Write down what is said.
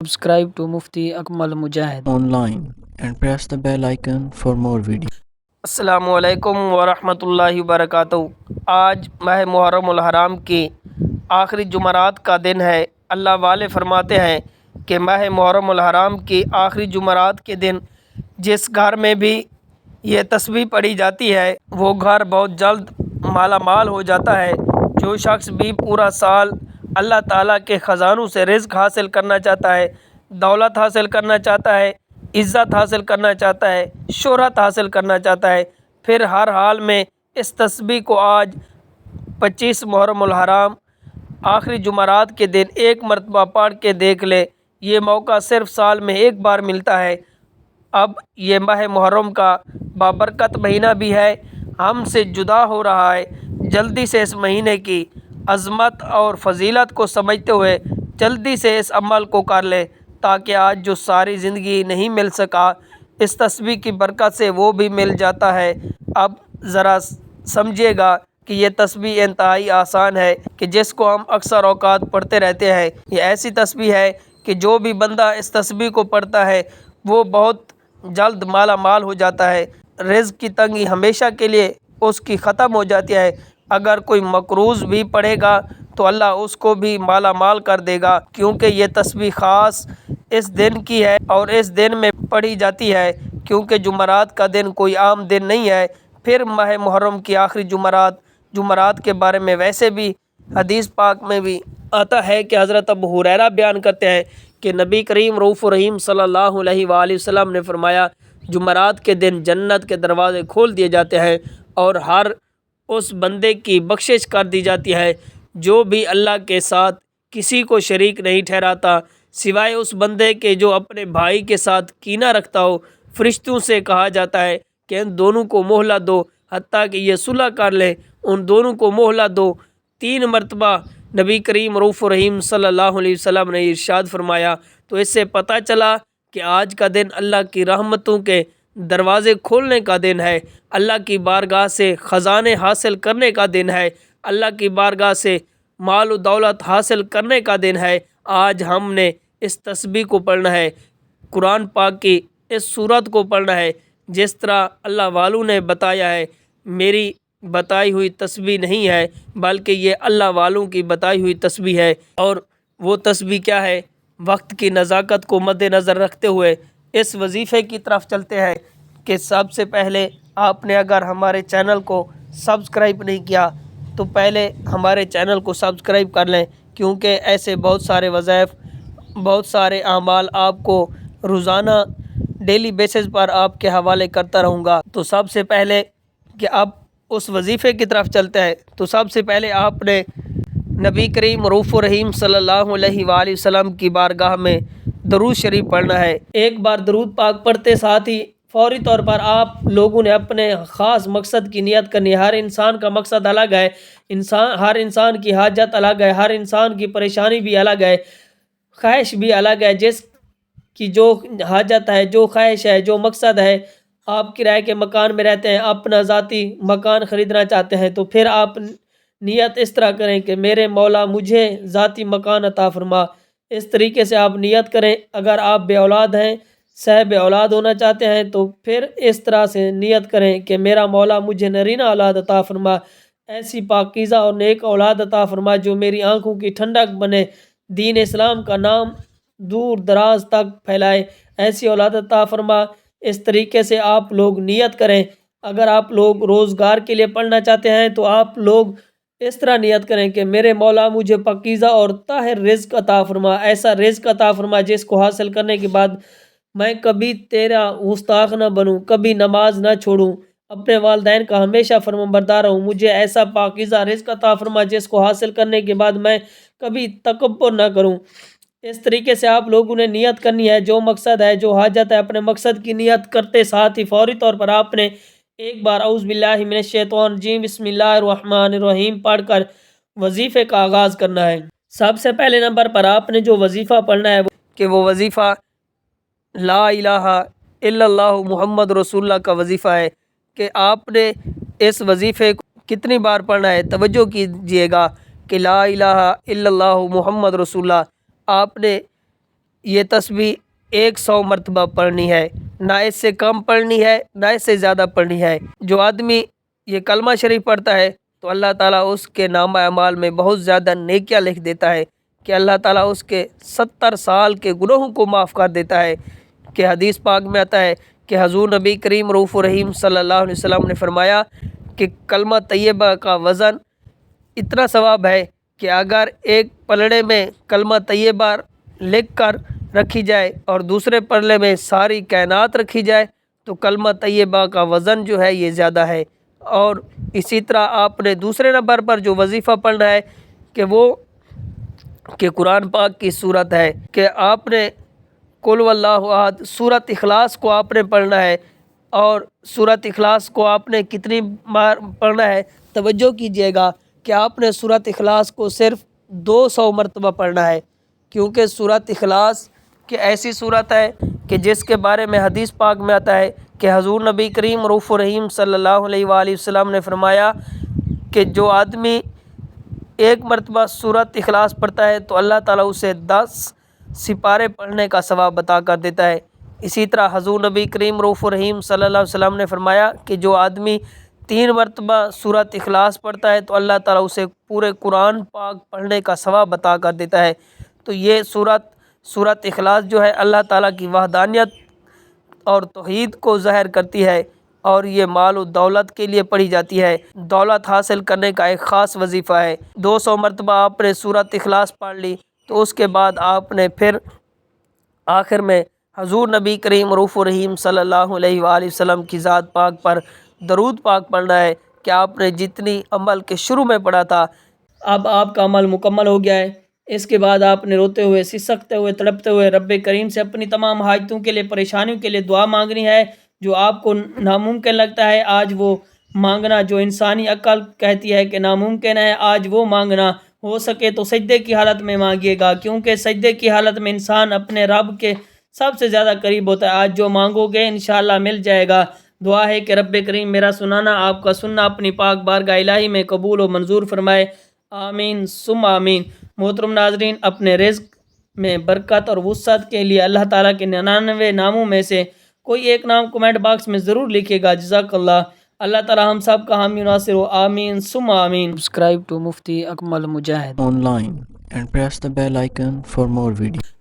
Subscribe to Mufti Akmal Mujahid online and press the bell icon for more videos. السلام علیکم ورحمۃ اللہ وبرکاتہ۔ آج ماہ محرم الحرام کی آخری جمعرات کا دن ہے۔ اللہ والے فرماتے ہیں کہ ماہ محرم الحرام کی آخری جمعرات کے دن جس گھر میں بھی یہ تسبیح پڑھی جاتی ہے وہ گھر بہت جلد مالا مال ہو جاتا ہے۔ جو شخص بھی پورا سال اللہ تعالیٰ کے خزانوں سے رزق حاصل کرنا چاہتا ہے، دولت حاصل کرنا چاہتا ہے، عزت حاصل کرنا چاہتا ہے، شہرت حاصل کرنا چاہتا ہے، پھر ہر حال میں اس تسبیح کو آج 25 محرم الحرام آخری جمعرات کے دن ایک مرتبہ پڑھ کے دیکھ لے۔ یہ موقع صرف سال میں ایک بار ملتا ہے۔ اب یہ ماہ محرم کا بابرکت مہینہ بھی ہے، ہم سے جدا ہو رہا ہے۔ جلدی سے اس مہینے کی عظمت اور فضیلت کو سمجھتے ہوئے جلدی سے اس عمل کو کر لے تاکہ آج جو ساری زندگی نہیں مل سکا اس تسبیح کی برکت سے وہ بھی مل جاتا ہے۔ اب ذرا سمجھیے گا کہ یہ تسبیح انتہائی آسان ہے کہ جس کو ہم اکثر اوقات پڑھتے رہتے ہیں۔ یہ ایسی تسبیح ہے کہ جو بھی بندہ اس تسبیح کو پڑھتا ہے وہ بہت جلد مالا مال ہو جاتا ہے۔ رزق کی تنگی ہمیشہ کے لیے اس کی ختم ہو جاتی ہے۔ اگر کوئی مقروض بھی پڑھے گا تو اللہ اس کو بھی مالا مال کر دے گا، کیونکہ یہ تسبیح خاص اس دن کی ہے اور اس دن میں پڑھی جاتی ہے، کیونکہ جمعرات کا دن کوئی عام دن نہیں ہے۔ پھر ماہ محرم کی آخری جمعرات کے بارے میں ویسے بھی حدیث پاک میں بھی آتا ہے کہ حضرت ابو ہریرہ بیان کرتے ہیں کہ نبی کریم رؤوف الرحیم صلی اللہ علیہ وآلہ وسلم نے فرمایا، جمعرات کے دن جنت کے دروازے کھول دیے جاتے ہیں اور ہر اس بندے کی بخشش کر دی جاتی ہے جو بھی اللہ کے ساتھ کسی کو شریک نہیں ٹھہراتا سوائے اس بندے کے جو اپنے بھائی کے ساتھ کینہ رکھتا ہو۔ فرشتوں سے کہا جاتا ہے کہ ان دونوں کو مہلت دو حتیٰ کہ یہ صلح کر لیں، ان دونوں کو مہلت دو۔ 3 مرتبہ نبی کریم رؤوف الرحیم صلی اللہ علیہ وسلم نے ارشاد فرمایا، تو اس سے پتہ چلا کہ آج کا دن اللہ کی رحمتوں کے دروازے کھولنے کا دن ہے، اللہ کی بارگاہ سے خزانے حاصل کرنے کا دن ہے، اللہ کی بارگاہ سے مال و دولت حاصل کرنے کا دن ہے۔ آج ہم نے اس تسبیح کو پڑھنا ہے، قرآن پاک کی اس سورت کو پڑھنا ہے جس طرح اللہ والوں نے بتایا ہے۔ میری بتائی ہوئی تسبیح نہیں ہے بلکہ یہ اللہ والوں کی بتائی ہوئی تسبیح ہے۔ اور وہ تسبیح کیا ہے؟ وقت کی نزاکت کو مد نظر رکھتے ہوئے اس وظیفے کی طرف چلتے ہیں کہ سب سے پہلے آپ نے اگر ہمارے چینل کو سبسکرائب نہیں کیا تو پہلے ہمارے چینل کو سبسکرائب کر لیں، کیونکہ ایسے بہت سارے وظائف، بہت سارے اعمال آپ کو روزانہ ڈیلی بیسس پر آپ کے حوالے کرتا رہوں گا۔ تو سب سے پہلے کہ اب اس وظیفے کی طرف چلتے ہیں تو سب سے پہلے آپ نے نبی کریم رؤوف الرحیم صلی اللہ علیہ وآلہ وسلم کی بارگاہ میں درود شریف پڑھنا ہے۔ ایک بار درود پاک پڑھتے ساتھ ہی فوری طور پر آپ لوگوں نے اپنے خاص مقصد کی نیت کرنی ہے۔ ہر انسان کا مقصد الگ ہے، ہر انسان کی حاجت الگ ہے، ہر انسان کی پریشانی بھی الگ ہے، خواہش بھی الگ ہے۔ جس کی جو حاجت ہے، جو خواہش ہے، جو مقصد ہے، آپ کرائے کے مکان میں رہتے ہیں، اپنا ذاتی مکان خریدنا چاہتے ہیں تو پھر آپ نیت اس طرح کریں کہ میرے مولا مجھے ذاتی مکان عطا فرما۔ اس طریقے سے آپ نیت کریں۔ اگر آپ بے اولاد ہیں، صاحب اولاد ہونا چاہتے ہیں تو پھر اس طرح سے نیت کریں کہ میرا مولا مجھے نرینہ اولاد عطا فرما، ایسی پاکیزہ اور نیک اولاد عطا فرما جو میری آنکھوں کی ٹھنڈک بنے، دین اسلام کا نام دور دراز تک پھیلائے، ایسی اولاد عطا فرما۔ اس طریقے سے آپ لوگ نیت کریں۔ اگر آپ لوگ روزگار کے لیے پڑھنا چاہتے ہیں تو آپ لوگ اس طرح نیت کریں کہ میرے مولا مجھے پاکیزہ اور طاہر رزق عطا فرما، ایسا رزق عطا فرما جس کو حاصل کرنے کے بعد میں کبھی تیرا گستاخ نہ بنوں، کبھی نماز نہ چھوڑوں، اپنے والدین کا ہمیشہ فرمانبردار ہوں۔ مجھے ایسا پاکیزہ رزق عطا فرما جس کو حاصل کرنے کے بعد میں کبھی تکبر نہ کروں۔ اس طریقے سے آپ لوگوں نے نیت کرنی ہے۔ جو مقصد ہے، جو حاجت ہے، اپنے مقصد کی نیت کرتے ساتھ ہی فوری طور پر آپ نے ایک بار اعوذ باللہ من الشیطان الرجیم بسم اللہ الرحمن الرحیم پڑھ کر وظیفے کا آغاز کرنا ہے۔ سب سے پہلے نمبر پر آپ نے جو وظیفہ پڑھنا ہے کہ وہ وظیفہ لا الہ الا اللہ محمد رسول اللہ کا وظیفہ ہے کہ آپ نے اس وظیفے کو کتنی بار پڑھنا ہے۔ توجہ کیجیے گا کہ لا الہ الا اللہ محمد رسول اللہ آپ نے یہ تسبیح 100 مرتبہ پڑھنی ہے، نہ اس سے کم پڑھنی ہے نہ اس سے زیادہ پڑھنی ہے۔ جو آدمی یہ کلمہ شریف پڑھتا ہے تو اللہ تعالیٰ اس کے نامہ اعمال میں بہت زیادہ نیکیاں لکھ دیتا ہے کہ اللہ تعالیٰ اس کے 70 سال کے گناہوں کو معاف کر دیتا ہے۔ کہ حدیث پاک میں آتا ہے کہ حضور نبی کریم رؤوف الرحیم صلی اللہ علیہ وسلم نے فرمایا کہ کلمہ طیبہ کا وزن اتنا ثواب ہے کہ اگر ایک پلڑے میں کلمہ طیبہ لکھ کر رکھی جائے اور دوسرے پلڑے میں ساری کائنات رکھی جائے تو کلمہ طیبہ کا وزن جو ہے یہ زیادہ ہے۔ اور اسی طرح آپ نے دوسرے نمبر پر جو وظیفہ پڑھنا ہے کہ وہ کہ قرآن پاک کی صورت ہے کہ آپ نے قل واللہ احد سورۃ اخلاص کو آپ نے پڑھنا ہے۔ اور سورۃ اخلاص کو آپ نے کتنی بار پڑھنا ہے؟ توجہ کیجیے گا کہ آپ نے سورۃ اخلاص کو صرف 200 مرتبہ پڑھنا ہے، کیونکہ سورۃ اخلاص کہ ایسی صورت ہے کہ جس کے بارے میں حدیث پاک میں آتا ہے کہ حضور نبی کریم رؤوف الرحیم صلی اللہ علیہ وآلہ وسلم نے فرمایا کہ جو آدمی ایک مرتبہ سورۃ اخلاص پڑھتا ہے تو اللہ تعالیٰ اسے 10 سپارے پڑھنے کا ثواب عطا کر دیتا ہے۔ اسی طرح حضور نبی کریم رؤوف الرحیم صلی اللہ علیہ وسلم نے فرمایا کہ جو آدمی 3 مرتبہ سورۃ اخلاص پڑھتا ہے تو اللہ تعالیٰ اسے پورے قرآن پاک پڑھنے کا ثواب عطا کر دیتا ہے۔ تو یہ سورۃ اخلاص جو ہے اللہ تعالیٰ کی وحدانیت اور توحید کو ظاہر کرتی ہے، اور یہ مال و دولت کے لیے پڑھی جاتی ہے۔ دولت حاصل کرنے کا ایک خاص وظیفہ ہے۔ 200 مرتبہ آپ نے سورۃ اخلاص پڑھ لی تو اس کے بعد آپ نے پھر آخر میں حضور نبی کریم رؤوف الرحیم صلی اللہ علیہ وآلہ وسلم کی ذات پاک پر درود پاک پڑھنا ہے کہ آپ نے جتنی عمل کے شروع میں پڑھا تھا اب آپ کا عمل مکمل ہو گیا ہے۔ اس کے بعد آپ نے روتے ہوئے، سسکتے ہوئے، تڑپتے ہوئے رب کریم سے اپنی تمام حاجتوں کے لیے، پریشانیوں کے لیے دعا مانگنی ہے۔ جو آپ کو ناممکن لگتا ہے آج وہ مانگنا، جو انسانی عقل کہتی ہے کہ ناممکن ہے آج وہ مانگنا، ہو سکے تو سجدے کی حالت میں مانگیے گا، کیونکہ سجدے کی حالت میں انسان اپنے رب کے سب سے زیادہ قریب ہوتا ہے۔ آج جو مانگو گے انشاءاللہ مل جائے گا۔ دعا ہے کہ رب کریم میرا سنانا، آپ کا سننا اپنی پاک بارگاہ الہی میں قبول و منظور فرمائے، آمین ثم آمین۔ محترم ناظرین، اپنے رزق میں برکت اور وسعت کے لیے اللہ تعالیٰ کے 99 ناموں میں سے کوئی ایک نام کمنٹ باکس میں ضرور لکھے گا۔ جزاک اللہ۔ اللہ تعالیٰ ہم سب کا حامی ناصر ہو، آمین ثم آمین۔ Subscribe to Mufti Akmal Mujahid online and press the bell icon for more videos.